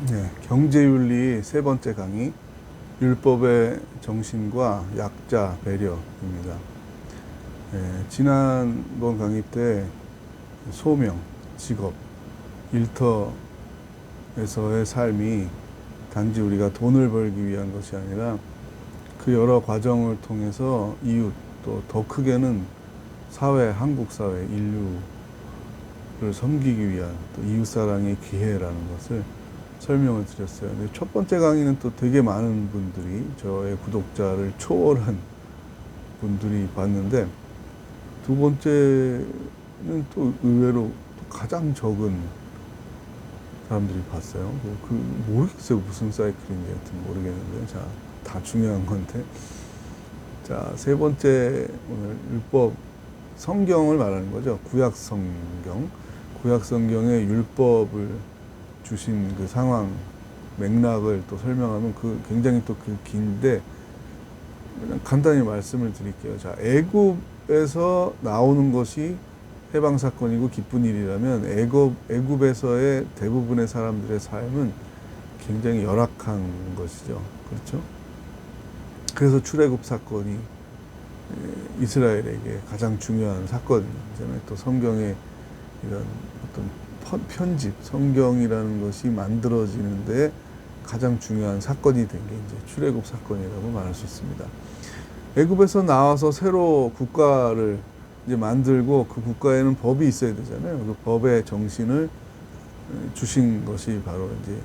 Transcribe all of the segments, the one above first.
네, 경제윤리 세 번째 강의, 율법의 정신과 약자 배려입니다. 지난번 강의 때 소명, 직업, 일터에서의 삶이 단지 우리가 돈을 벌기 위한 것이 아니라 그 여러 과정을 통해서 이웃, 또 더 크게는 사회, 한국 사회, 인류를 섬기기 위한 또 이웃사랑의 기회라는 것을 설명을 드렸어요. 근데 첫 번째 강의는 또 되게 많은 분들이, 저의 구독자를 초월한 분들이 봤는데, 두 번째는 또 의외로 또 가장 적은 사람들이 봤어요. 모르겠어요. 무슨 사이클인지 하여튼 모르겠는데. 자, 다 중요한 건데. 자, 세 번째, 오늘 율법, 성경을 말하는 거죠. 구약 성경. 구약 성경의 율법을 주신 그 상황, 맥락을 또 설명하면 굉장히 또 긴데, 그냥 간단히 말씀을 드릴게요. 자, 애굽에서 나오는 것이 해방 사건이고 기쁜 일이라면 애굽에서의 대부분의 사람들의 삶은 굉장히 열악한 것이죠. 그렇죠? 그래서 출애굽 사건이 이스라엘에게 가장 중요한 사건이잖아요. 또 성경의 이런 어떤 편집, 성경이라는 것이 만들어지는데 가장 중요한 사건이 된 게 이제 출애굽 사건이라고 말할 수 있습니다. 애굽에서 나와서 새로 국가를 이제 만들고 그 국가에는 법이 있어야 되잖아요. 그 법의 정신을 주신 것이 바로 이제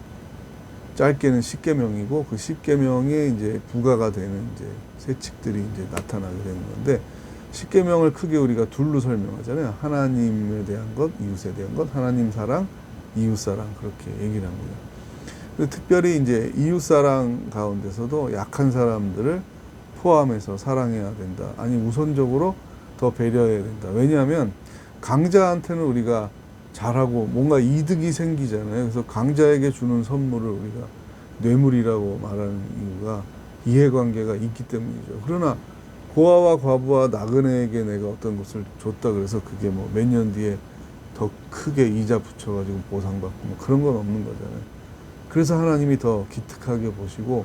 짧게는 십계명이고, 그 십계명에 이제 부가가 되는 이제 세칙들이 이제 나타나게 되는 건데, 십계명을 크게 우리가 둘로 설명하잖아요. 하나님에 대한 것, 이웃에 대한 것, 하나님 사랑, 이웃 사랑, 그렇게 얘기를 합니다. 특별히 이제 이웃 사랑 가운데서도 약한 사람들을 포함해서 사랑해야 된다. 아니, 우선적으로 더 배려해야 된다. 왜냐하면 강자한테는 우리가 잘하고 뭔가 이득이 생기잖아요. 그래서 강자에게 주는 선물을 우리가 뇌물이라고 말하는 이유가 이해관계가 있기 때문이죠. 그러나 고아와 과부와 나그네에게 내가 어떤 것을 줬다 그래서 그게 뭐 몇 년 뒤에 더 크게 이자 붙여가지고 보상받고 뭐 그런 건 없는 거잖아요. 그래서 하나님이 더 기특하게 보시고,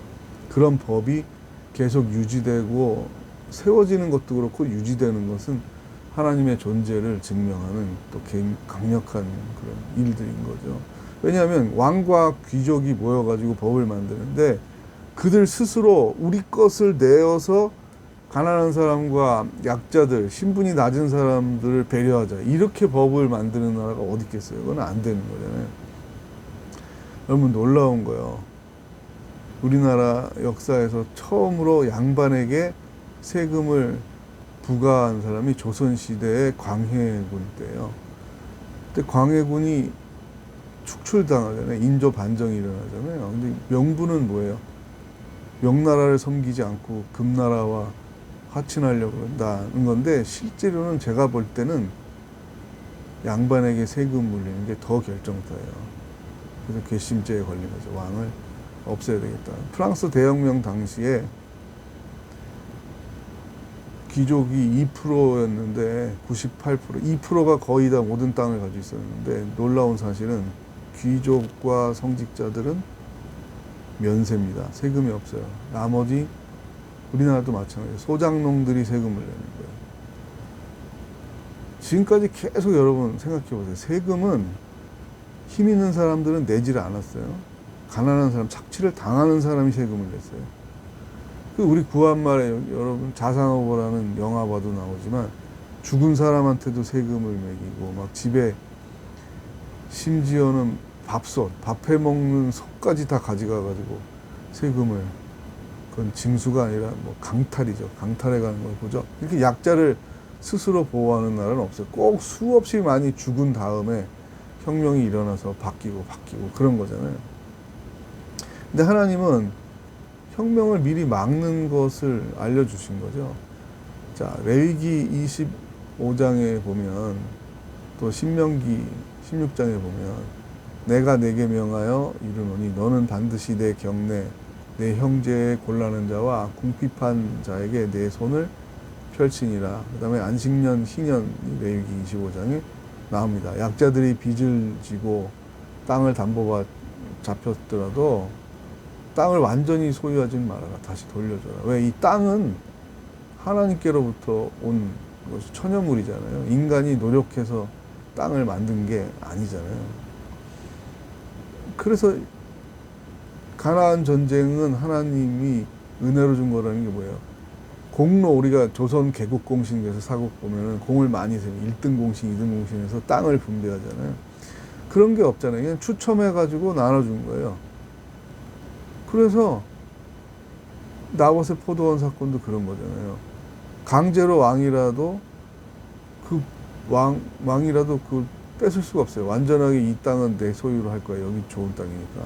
그런 법이 계속 유지되고 세워지는 것도 그렇고 유지되는 것은 하나님의 존재를 증명하는 또 강력한 그런 일들인 거죠. 왜냐하면 왕과 귀족이 모여가지고 법을 만드는데, 그들 스스로 우리 것을 내어서 가난한 사람과 약자들, 신분이 낮은 사람들을 배려하자, 이렇게 법을 만드는 나라가 어디 있겠어요? 그건 안 되는 거잖아요. 여러분, 놀라운 거예요. 우리나라 역사에서 처음으로 양반에게 세금을 부과한 사람이 조선시대의 광해군 때예요. 그때 광해군이 축출당하잖아요. 인조 반정이 일어나잖아요. 근데 명분은 뭐예요? 명나라를 섬기지 않고 금나라와 화친하려고 한다는 건데, 실제로는 제가 볼 때는 양반에게 세금 물리는 게 더 결정타예요. 그래서 괘씸죄에 걸린 거죠. 왕을 없애야 되겠다. 프랑스 대혁명 당시에 귀족이 2%였는데 98%, 2%가 거의 다 모든 땅을 가지고 있었는데, 놀라운 사실은 귀족과 성직자들은 면세입니다. 세금이 없어요. 나머지 우리나라도 마찬가지예요. 소장농들이 세금을 내는 거예요. 지금까지 계속 여러분 생각해 보세요. 세금은 힘 있는 사람들은 내지를 않았어요. 가난한 사람, 착취를 당하는 사람이 세금을 냈어요. 우리 구한말에 여러분 자산어보라는 영화 봐도 나오지만, 죽은 사람한테도 세금을 매기고 막 집에 심지어는 밥솥, 밥 해먹는 솥까지 다 가져가가지고 세금을, 그건 징수가 아니라 뭐 강탈이죠. 강탈해 가는 걸 보죠. 이렇게 약자를 스스로 보호하는 나라는 없어요. 꼭 수없이 많이 죽은 다음에 혁명이 일어나서 바뀌고 그런 거잖아요. 근데 하나님은 혁명을 미리 막는 것을 알려주신 거죠. 자, 레위기 25장에 보면, 또 신명기 16장에 보면, 내가 내게 명하여 이르노니 너는 반드시 내 경내 내 형제의 곤란한 자와 궁핍한 자에게 내 손을 펼치니라. 그 다음에 안식년 희년, 레위기 25장에 나옵니다. 약자들이 빚을 지고 땅을 담보받 잡혔더라도 땅을 완전히 소유하지 말아라. 다시 돌려줘라. 왜? 이 땅은 하나님께로부터 온 것이 천연물이잖아요. 인간이 노력해서 땅을 만든 게 아니잖아요. 그래서 가나안 전쟁은 하나님이 은혜로 준 거라는 게 뭐예요? 공로, 우리가 조선 개국 공신에서 사국 보면은 공을 많이 세요. 1등 공신, 2등 공신에서 땅을 분배하잖아요. 그런 게 없잖아요. 그냥 추첨해가지고 나눠준 거예요. 그래서 나봇의 포도원 사건도 그런 거잖아요. 강제로 왕이라도 그 뺏을 수가 없어요. 완전하게 이 땅은 내 소유로 할 거야. 여기 좋은 땅이니까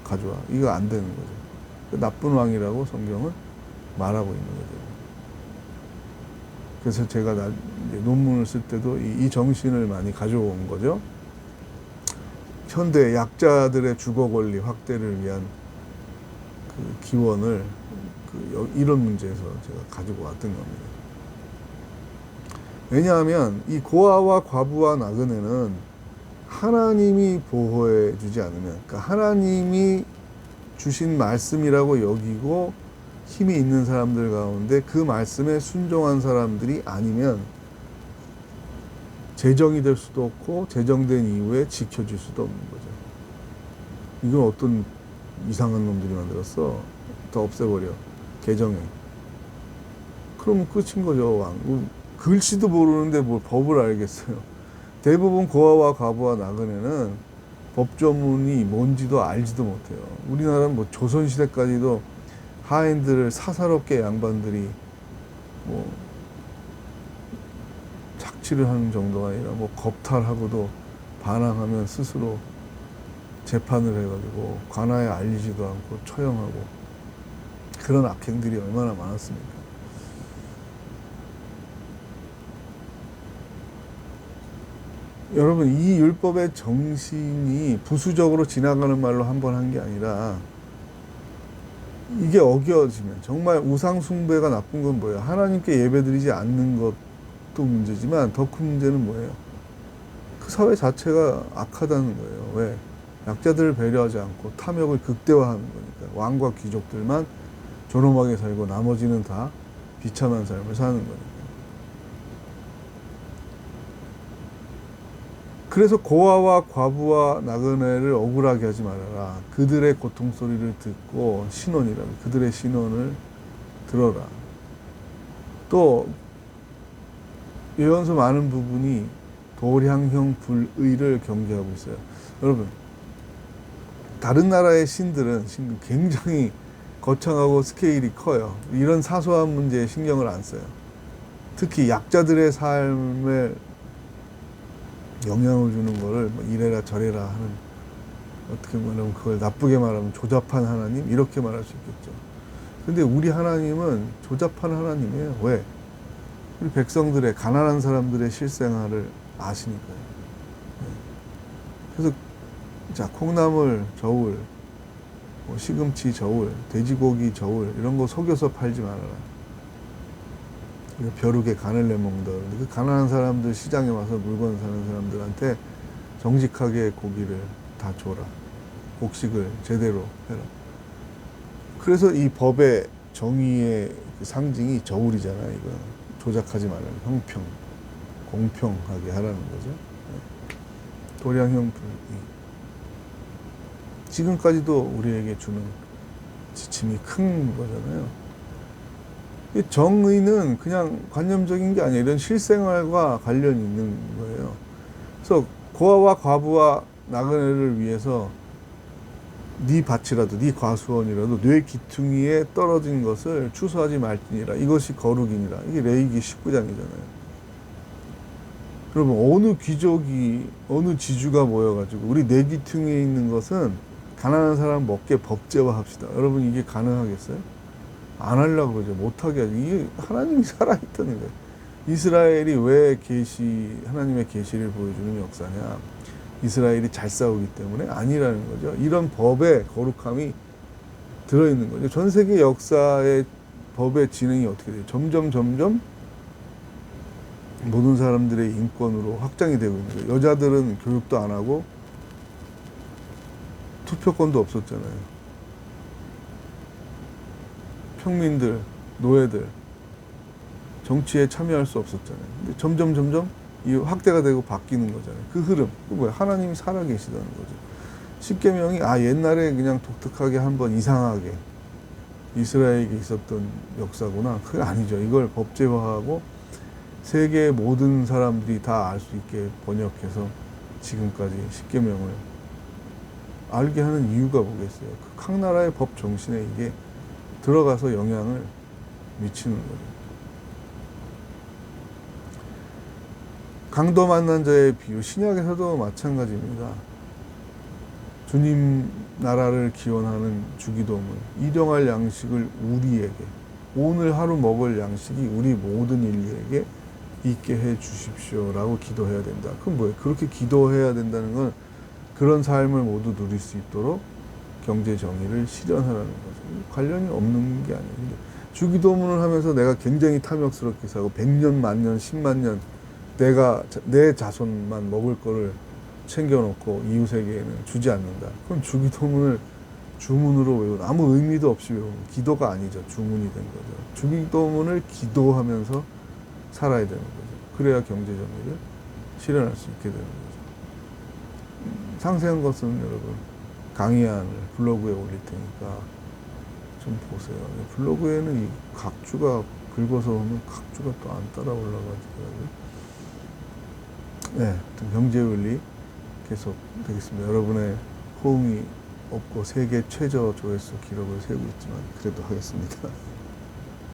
가져와. 이거 안 되는 거죠. 나쁜 왕이라고 성경은 말하고 있는 거죠. 그래서 제가 논문을 쓸 때도 이 정신을 많이 가져온 거죠. 현대 약자들의 주거 권리 확대를 위한 그 기원을 이런 문제에서 제가 가지고 왔던 겁니다. 왜냐하면 이 고아와 과부와 나그네는 하나님이 보호해 주지 않으면, 그러니까 하나님이 주신 말씀이라고 여기고 힘이 있는 사람들 가운데 그 말씀에 순종한 사람들이 아니면 제정이 될 수도 없고 제정된 이후에 지켜질 수도 없는 거죠. 이건 어떤 이상한 놈들이 만들었어? 다 없애버려. 개정해. 그러면 끝인 거죠. 왕. 글씨도 모르는데 뭘 법을 알겠어요. 대부분 고아와 과부와 나그네는 법조문이 뭔지도 알지도 못해요. 우리나라는 뭐 조선시대까지도 하인들을 사사롭게 양반들이 뭐 착취를 하는 정도가 아니라 뭐 겁탈하고도 반항하면 스스로 재판을 해가지고 관아에 알리지도 않고 처형하고 그런 악행들이 얼마나 많았습니까? 여러분, 이 율법의 정신이 부수적으로 지나가는 말로 한 번 한 게 아니라 이게 어겨지면 정말 우상 숭배가 나쁜 건 뭐예요? 하나님께 예배드리지 않는 것도 문제지만 더 큰 문제는 뭐예요? 그 사회 자체가 악하다는 거예요. 왜? 약자들을 배려하지 않고 탐욕을 극대화하는 거니까. 왕과 귀족들만 존엄하게 살고 나머지는 다 비참한 삶을 사는 거니까. 그래서 고아와 과부와 나그네를 억울하게 하지 말아라. 그들의 고통 소리를 듣고 신원이라고, 그들의 신원을 들어라. 또 예언서 많은 부분이 도량형 불의를 경계하고 있어요. 여러분, 다른 나라의 신들은 굉장히 거창하고 스케일이 커요. 이런 사소한 문제에 신경을 안 써요. 특히 약자들의 삶에 영향을 주는 거를 뭐 이래라 저래라 하는, 어떻게 말하면 그걸 나쁘게 말하면 조잡한 하나님, 이렇게 말할 수 있겠죠. 근데 우리 하나님은 조잡한 하나님이에요. 왜? 우리 백성들의, 가난한 사람들의 실생활을 아시니까요. 그래서 자, 콩나물 저울, 뭐 시금치 저울, 돼지고기 저울 이런 거 속여서 팔지 말아라. 벼룩에 간을 내먹는다. 그 가난한 사람들, 시장에 와서 물건 사는 사람들한테 정직하게 고기를 다 줘라. 곡식을 제대로 해라. 그래서 이 법의 정의의 상징이 저울이잖아요. 이거 조작하지 말라는, 형평, 공평하게 하라는 거죠. 도량형 불의. 지금까지도 우리에게 주는 지침이 큰 거잖아요. 정의는 그냥 관념적인 게 아니에요. 이런 실생활과 관련이 있는 거예요. 그래서 고아와 과부와 나그네를 위해서 네 밭이라도, 네 과수원이라도 뇌 기퉁이에 떨어진 것을 추수하지 말지니라. 이것이 거룩이니라. 이게 레위기 19장이잖아요. 여러분, 어느 귀족이, 어느 지주가 모여가지고 우리 뇌 기퉁이에 있는 것은 가난한 사람 먹게 법제화합시다. 여러분, 이게 가능하겠어요? 안 하려고 그러죠. 못하게 하죠. 이게 하나님이 살아있다는 거예요. 이스라엘이 왜 하나님의 계시를 보여주는 역사냐. 이스라엘이 잘 싸우기 때문에 아니라는 거죠. 이런 법의 거룩함이 들어있는 거죠. 전 세계 역사의 법의 진행이 어떻게 돼요? 점점 모든 사람들의 인권으로 확장이 되고 있는 거예요. 여자들은 교육도 안 하고 투표권도 없었잖아요. 평민들, 노예들 정치에 참여할 수 없었잖아요. 근데 점점 이 확대가 되고 바뀌는 거잖아요. 그 흐름, 그 뭐야? 하나님이 살아계시다는 거죠. 십계명이 옛날에 그냥 독특하게 한번 이상하게 이스라엘에게 있었던 역사구나. 그게 아니죠. 이걸 법제화하고 세계의 모든 사람들이 다 알 수 있게 번역해서 지금까지 십계명을 알게 하는 이유가 뭐겠어요? 그 각 나라의 법 정신에 이게 들어가서 영향을 미치는 거죠. 강도 만난 자의 비유, 신약에서도 마찬가지입니다. 주님 나라를 기원하는 주기도문, 일용할 양식을 우리에게, 오늘 하루 먹을 양식이 우리 모든 인류에게 있게 해 주십시오라고 기도해야 된다. 그럼 뭐예요? 그렇게 기도해야 된다는 건 그런 삶을 모두 누릴 수 있도록 경제 정의를 실현하라는 거죠. 관련이 없는 게 아니에요. 주기도문을 하면서 내가 굉장히 탐욕스럽게 사고 100년, 만년, 10만 년 내 자손만 먹을 거를 챙겨놓고 이웃에게는 주지 않는다. 그럼 주기도문을 주문으로 외우는 아무 의미도 없이 외우는 기도가 아니죠. 주문이 된 거죠. 주기도문을 기도하면서 살아야 되는 거죠. 그래야 경제 정의를 실현할 수 있게 되는 거죠. 상세한 것은 여러분 강의안을 블로그에 올릴 테니까 좀 보세요. 블로그에는 이 각주가 긁어서 오면 각주가 또 안 따라 올라가지고. 네, 경제윤리 계속 되겠습니다. 여러분의 호응이 없고 세계 최저 조회수 기록을 세우고 있지만 그래도 하겠습니다.